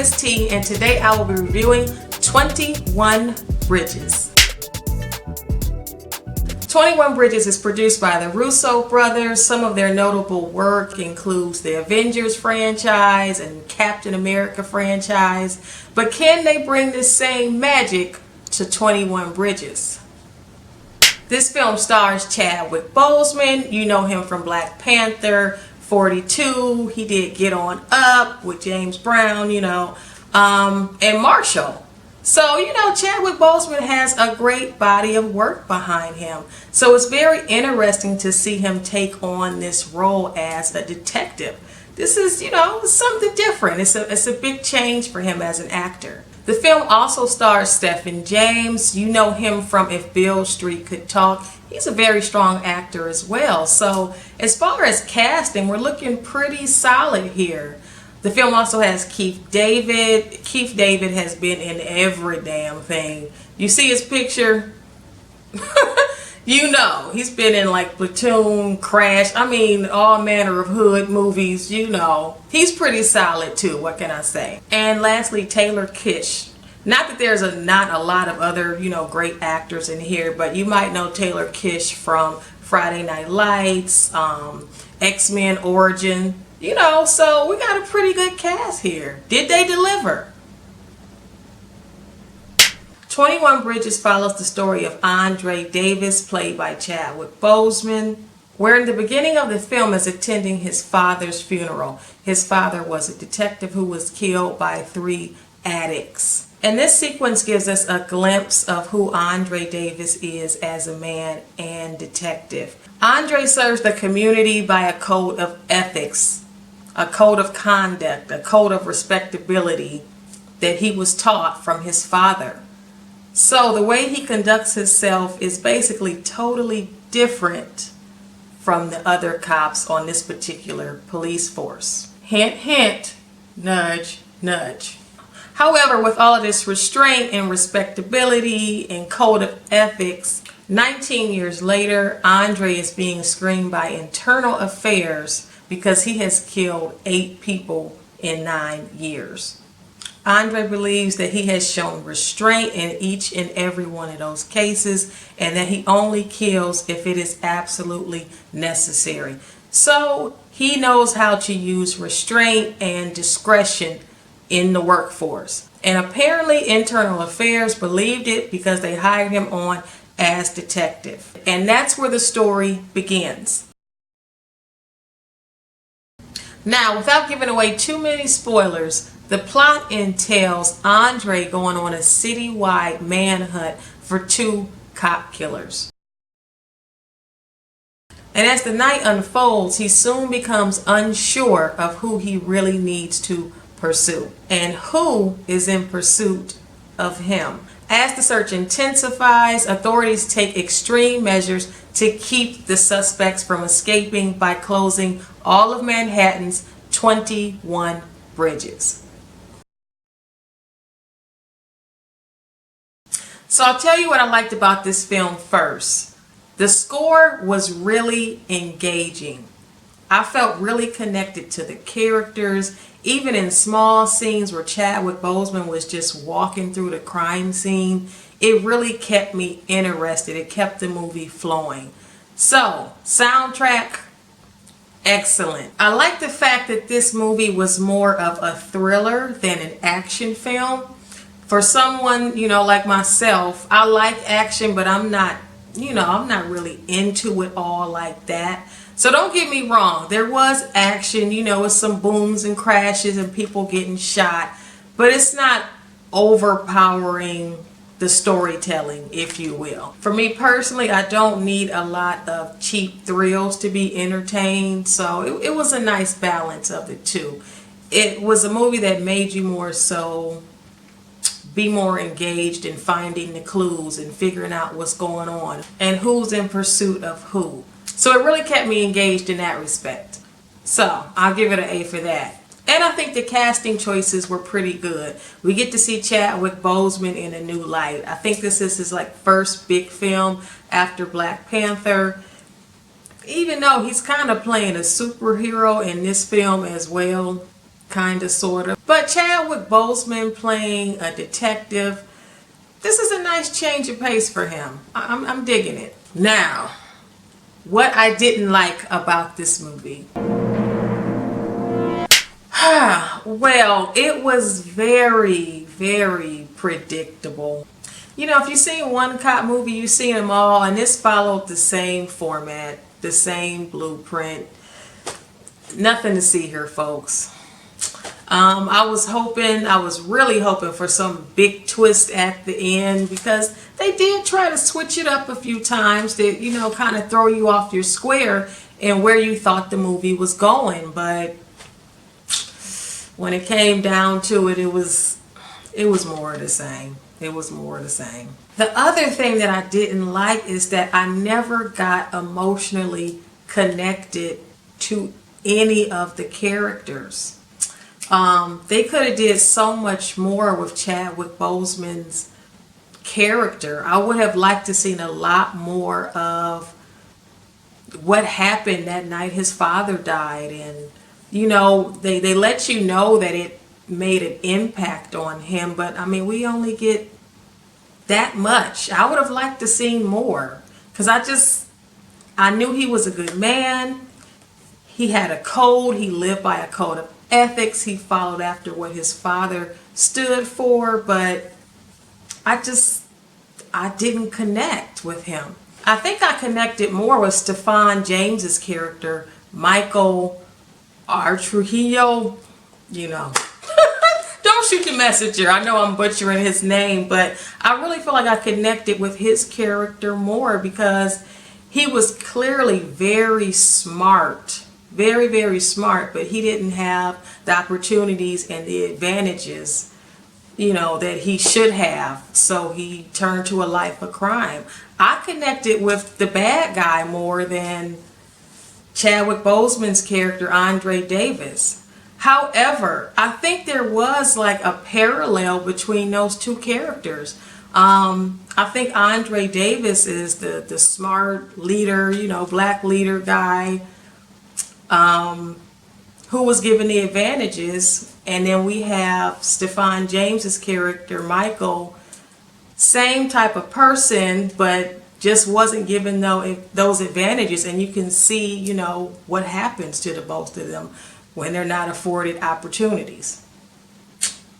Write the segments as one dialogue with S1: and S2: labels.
S1: is T, and today I will be reviewing 21 Bridges. 21 Bridges is produced by the Russo brothers. Some of their notable work includes the Avengers franchise and Captain America franchise. But can they bring this same magic to 21 Bridges? This film stars Chadwick Boseman. You know him from Black Panther, 42. He did Get On Up with James Brown, and Marshall. So, Chadwick Boseman has a great body of work behind him. So it's very interesting to see him take on this role as a detective. This is, something different. It's a big change for him as an actor. The film also stars Stephen James. You know him from If Beale Street Could Talk. He's a very strong actor as well. So as far as casting, we're looking pretty solid here. The film also has Keith David. Keith David has been in every damn thing. You see his picture? He's been in like Platoon, Crash, all manner of hood movies, He's pretty solid too, what can I say? And lastly, Taylor Kitsch. Not that there's not a lot of other, great actors in here, but you might know Taylor Kitsch from Friday Night Lights, X-Men Origin, so we got a pretty good cast here. Did they deliver? 21 Bridges follows the story of Andre Davis, played by Chadwick Boseman, where in the beginning of the film is attending his father's funeral. His father was a detective who was killed by 3 addicts. And this sequence gives us a glimpse of who Andre Davis is as a man and detective. Andre serves the community by a code of ethics, a code of conduct, a code of respectability that he was taught from his father. So the way he conducts himself is basically totally different from the other cops on this particular police force. Hint, hint, nudge, nudge. However, with all of this restraint and respectability and code of ethics, 19 years later, Andre is being screened by internal affairs because he has killed 8 people in 9 years. Andre believes that he has shown restraint in each and every one of those cases and that he only kills if it is absolutely necessary. So he knows how to use restraint and discretion in the workforce. And apparently Internal Affairs believed it because they hired him on as detective. And that's where the story begins. Now, without giving away too many spoilers, the plot entails Andre going on a citywide manhunt for 2 cop killers. And as the night unfolds, he soon becomes unsure of who he really needs to pursue and who is in pursuit of him. As the search intensifies, authorities take extreme measures to keep the suspects from escaping by closing all of Manhattan's 21 bridges. So I'll tell you what I liked about this film first. The score was really engaging. I felt really connected to the characters, even in small scenes where Chadwick Boseman was just walking through the crime scene. It really kept me interested. It kept the movie flowing. So, soundtrack, excellent. I like the fact that this movie was more of a thriller than an action film. For someone, like myself, I like action, but I'm not really into it all like that. So don't get me wrong, there was action, with some booms and crashes and people getting shot, but it's not overpowering the storytelling, if you will. For me personally, I don't need a lot of cheap thrills to be entertained, so it was a nice balance of the two. It was a movie that made you be more engaged in finding the clues and figuring out what's going on and who's in pursuit of who. So it really kept me engaged in that respect. So I'll give it an A for that. And I think the casting choices were pretty good. We get to see Chadwick Boseman in a new light. I think this is his first big film after Black Panther. Even though he's kind of playing a superhero in this film as well, kind of, sort of. But Chadwick Boseman playing a detective, this is a nice change of pace for him. I'm digging it. Now, what I didn't like about this movie. Well, it was very, very predictable. You know, if you've seen one cop movie, you've seen them all, and this followed the same format, the same blueprint. Nothing to see here, folks. I was really hoping for some big twist at the end, because they did try to switch it up a few times to, you know, kind of throw you off your square and where you thought the movie was going. But when it came down to it, it was more of the same. It was more of the same. The other thing that I didn't like is that I never got emotionally connected to any of the characters. They could have did so much more with Chadwick Boseman's character. I would have liked to seen a lot more of what happened that night his father died, and you know, they let you know that it made an impact on him, but I mean, we only get that much. I would have liked to seen more, because I knew he was a good man. He had a code. He lived by a code of ethics. He followed after what his father stood for, but I didn't connect with him. I think I connected more with Stephan James's character, Michael R. Trujillo, you know. Don't shoot the messenger. I know I'm butchering his name, but I really feel like I connected with his character more, because he was clearly very smart. Very, very smart, but he didn't have the opportunities and the advantages, you know, that he should have. So he turned to a life of crime. I connected with the bad guy more than Chadwick Boseman's character, Andre Davis. However, I think there was like a parallel between those two characters. I think Andre Davis is the smart leader, you know, black leader guy, who was given the advantages. And then we have Stephan James's character, Michael, same type of person, but just wasn't given those advantages. And you can see, you know, what happens to the both of them when they're not afforded opportunities.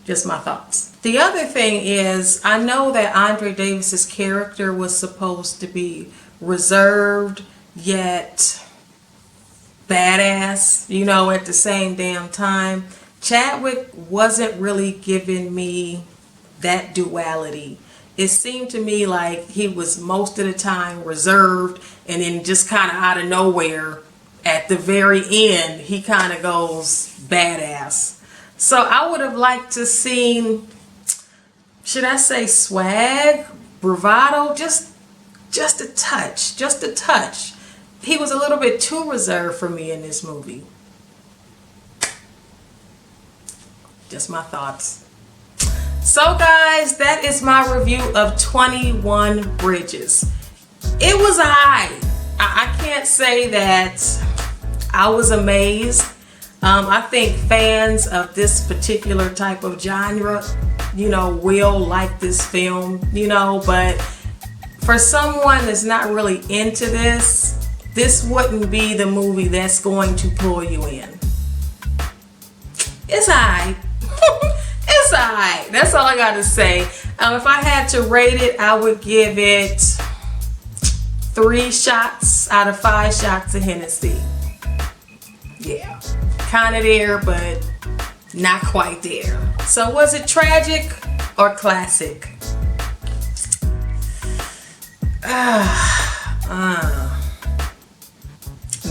S1: Just my thoughts. The other thing is, I know that Andre Davis's character was supposed to be reserved yet badass, you know, at the same damn time. Chadwick wasn't really giving me that duality. It seemed to me like he was most of the time reserved, and then just kind of out of nowhere at the very end he kind of goes badass. So I would have liked to seen, should I say swag, bravado, just a touch. He was a little bit too reserved for me in this movie. Just my thoughts. So guys, that is my review of 21 Bridges. It was I can't say that I was amazed. I think fans of this particular type of genre, you know, will like this film, you know, but for someone that's not really into this wouldn't be the movie that's going to pull you in. It's alright. It's alright. That's all I got to say. If I had to rate it, I would give it 3 shots out of 5 shots of Hennessy. Yeah. Kind of there, but not quite there. So was it tragic or classic?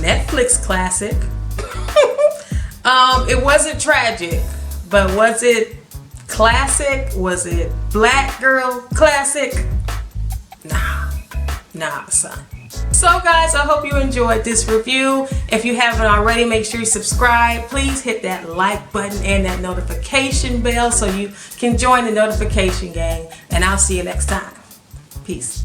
S1: Netflix classic. It wasn't tragic, but was it classic? Was it black girl classic? Nah, son. So guys, I hope you enjoyed this review. If you haven't already, make sure you subscribe. Please hit that like button and that notification bell so you can join the notification gang. And I'll see you next time. Peace.